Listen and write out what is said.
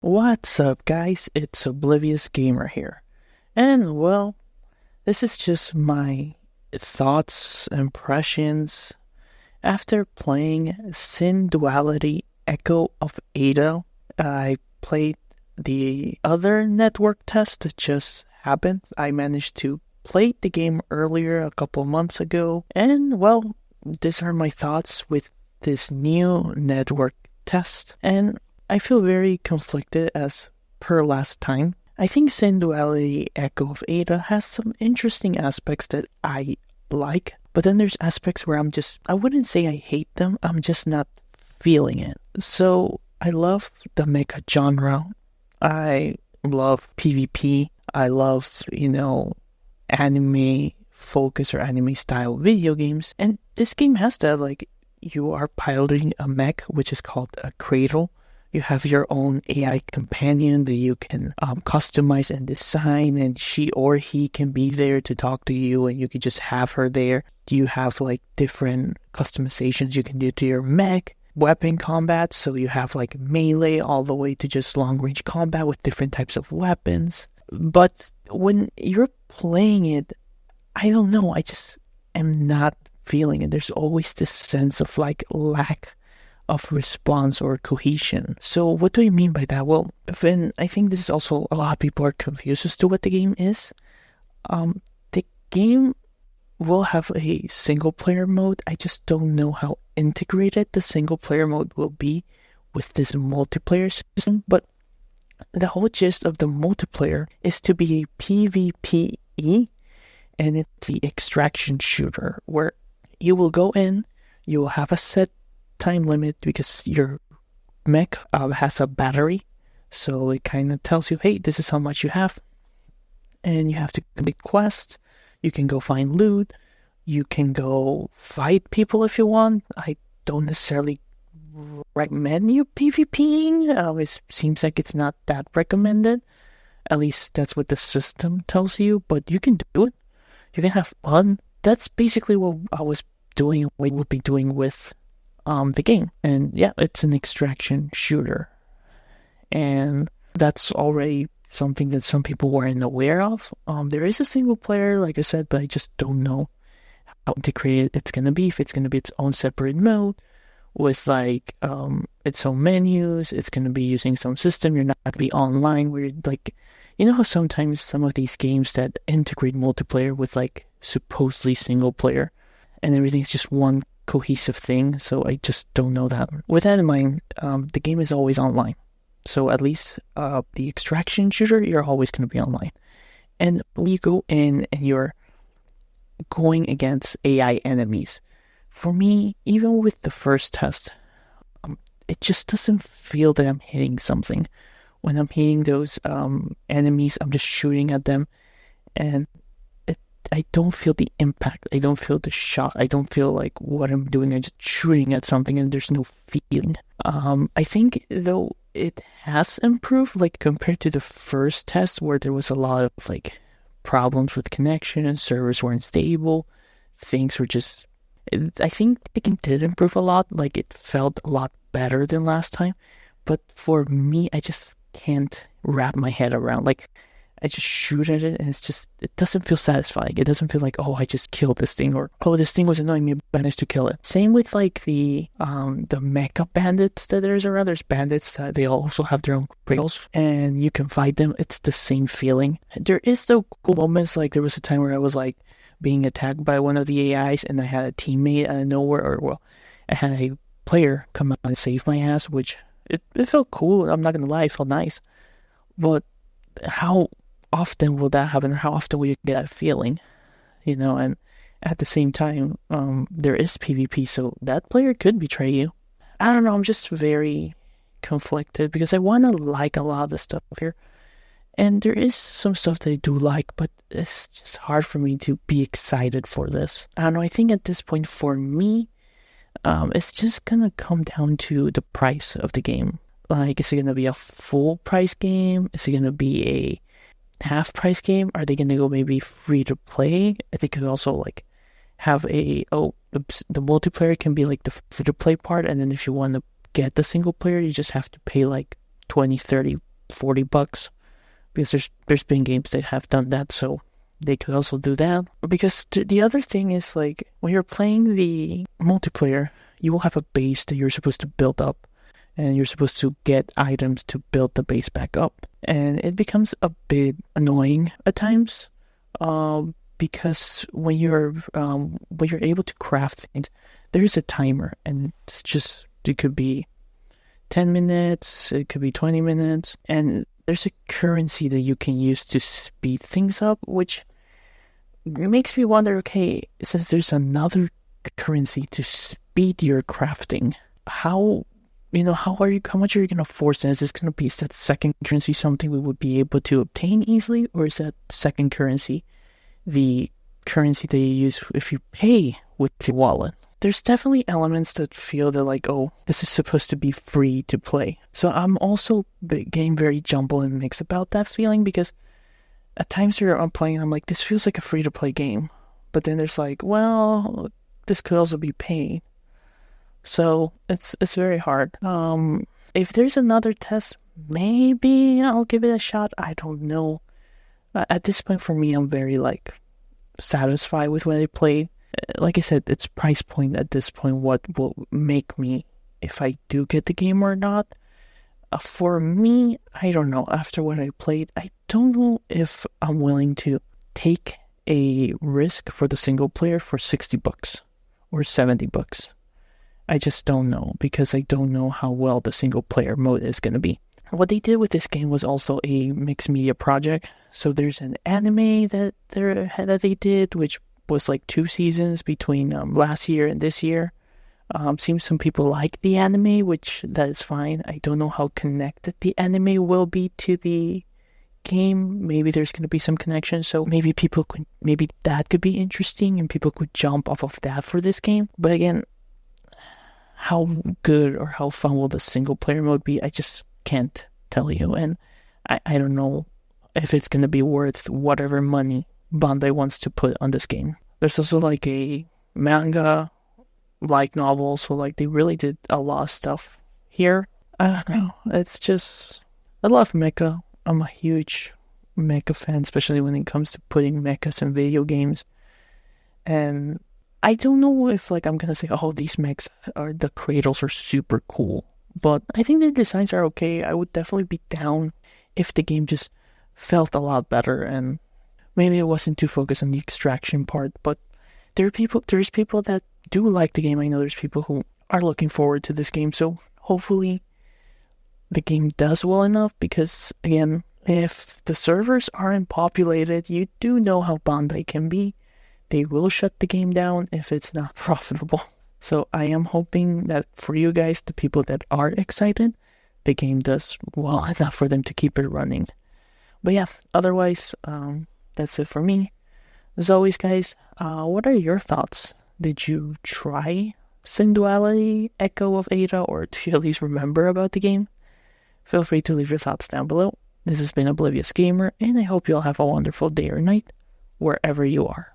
What's up, guys? It's Oblivious Gamer here. And, well, this is just my thoughts, impressions after playing Synduality Echo of Ada. I played the other network test that just happened. I managed to play the game earlier a couple months ago. And, well, these are my thoughts with this new network test. And I feel very conflicted as per last time. I think Synduality Echo of Ada has some interesting aspects that I like, but then there's aspects where I wouldn't say I hate them, I'm just not feeling it. So I love the mecha genre. I love PvP. I love, anime focus or anime style video games. And this game has that, like, you are piloting a mech, which is called a cradle. You have your own AI companion that you can customize and design, and she or he can be there to talk to you, and you can just have her there. You have like different customizations you can do to your mech. Weapon combat, so you have like melee all the way to just long range combat with different types of weapons. But when you're playing it, I don't know, I just am not feeling it. There's always this sense of like lack of response or cohesion. So what do I mean by that? Well, I think this is also a lot of people are confused as to what the game is. The game will have a single player mode. I just don't know how integrated the single player mode will be with this multiplayer system. But the whole gist of the multiplayer is to be a PvPE, and it's the extraction shooter where you will go in, you will have a set time limit because your mech has a battery, so it kind of tells you, hey, this is how much you have, and you have to complete quests. You can go find loot, you can go fight people if you want. I don't necessarily recommend you PvPing. It seems like it's not that recommended, at least that's what the system tells you, but you can do it, you can have fun. That's basically what I was doing, what we would be doing with the game. And yeah, it's an extraction shooter, and that's already something that some people weren't aware of. There is a single player, like I said, but I just don't know how integrated it's gonna be. If it's gonna be its own separate mode with like its own menus, it's gonna be using its own system. You're not gonna be online where you're like, you know how sometimes some of these games that integrate multiplayer with like supposedly single player and everything is just one cohesive thing. So I just don't know that. With that in mind, the game is always online. So at least the extraction shooter, you're always going to be online. And when you go in and you're going against AI enemies, for me, even with the first test, it just doesn't feel that I'm hitting something. When I'm hitting those enemies, I'm just shooting at them, and I don't feel the impact. I don't feel the shot. I don't feel like what I'm doing. I'm just shooting at something and there's no feeling. I think, though, it has improved, like, compared to the first test where there was a lot of, like, problems with connection, servers weren't stable, things were just... I think the game did improve a lot. Like, it felt a lot better than last time. But for me, I just can't wrap my head around, like, I just shoot at it and it doesn't feel satisfying. It doesn't feel like, oh, I just killed this thing, or, oh, this thing was annoying me, but I managed to kill it. Same with like the mecha bandits that there's around. There's bandits, they also have their own cradles and you can fight them. It's the same feeling. There is still cool moments, like there was a time where I was like being attacked by one of the AIs and I had a teammate out of nowhere, I had a player come out and save my ass, which it felt cool. I'm not gonna lie, it felt nice. But how often will that happen? How often will you get that feeling? And at the same time, there is PvP, so that player could betray you. I don't know, I'm just very conflicted because I want to like a lot of the stuff here. And there is some stuff that I do like, but it's just hard for me to be excited for this. I don't know, I think at this point for me, it's just gonna come down to the price of the game. Like, is it gonna be a full price game? Is it gonna be a half price game? Are they gonna go maybe free to play? They could also like have the multiplayer can be like the free to play part, and then if you want to get the single player, you just have to pay like 20-30 $40, because there's been games that have done that, so they could also do that. Because the other thing is, like, when you're playing the multiplayer, you will have a base that you're supposed to build up, and you're supposed to get items to build the base back up. And it becomes a bit annoying at times, because when you're able to craft things, there's a timer, and it could be 10 minutes, it could be 20 minutes, and there's a currency that you can use to speed things up, which makes me wonder, okay, since there's another currency to speed your crafting, how much are you going to force it? Is that second currency something we would be able to obtain easily, or is that second currency the currency that you use if you pay with the wallet? There's definitely elements that feel that, like, oh, this is supposed to be free to play. So I'm also getting very jumbled and mixed about that feeling, because at times here I'm playing, I'm like, this feels like a free to play game. But then there's like, well, this could also be paid. So it's very hard. If there's another test, maybe I'll give it a shot. I don't know. At this point, for me, I'm very, like, satisfied with what I played. Like I said, it's price point at this point what will make me, if I do get the game or not. For me, I don't know. After what I played, I don't know if I'm willing to take a risk for the single player for $60 or $70. I just don't know, because I don't know how well the single player mode is going to be. What they did with this game was also a mixed media project. So there's an anime that they did, which was like 2 seasons between last year and this year. Seems some people like the anime, which that is fine. I don't know how connected the anime will be to the game. Maybe there's going to be some connection, so maybe that could be interesting and people could jump off of that for this game. But again, how good or how fun will the single player mode be? I just can't tell you, and I don't know if it's going to be worth whatever money Bandai wants to put on this game. There's also like a manga light novel, so like they really did a lot of stuff here. I don't know, it's just, I love Mecha. I'm a huge Mecha fan, especially when it comes to putting mechas in video games. And I don't know if, like, I'm gonna say, oh, these mechs are, the cradles are super cool, but I think the designs are okay. I would definitely be down if the game just felt a lot better, and maybe it wasn't too focused on the extraction part. But there's people that do like the game. I know there's people who are looking forward to this game, so hopefully the game does well enough, because again, if the servers aren't populated, you do know how Bandai can be. They will shut the game down if it's not profitable. So I am hoping that for you guys, the people that are excited, the game does well enough for them to keep it running. But yeah, otherwise, that's it for me. As always, guys, what are your thoughts? Did you try Synduality, Echo of Ada, or do you at least remember about the game? Feel free to leave your thoughts down below. This has been Oblivious Gamer, and I hope you all have a wonderful day or night, wherever you are.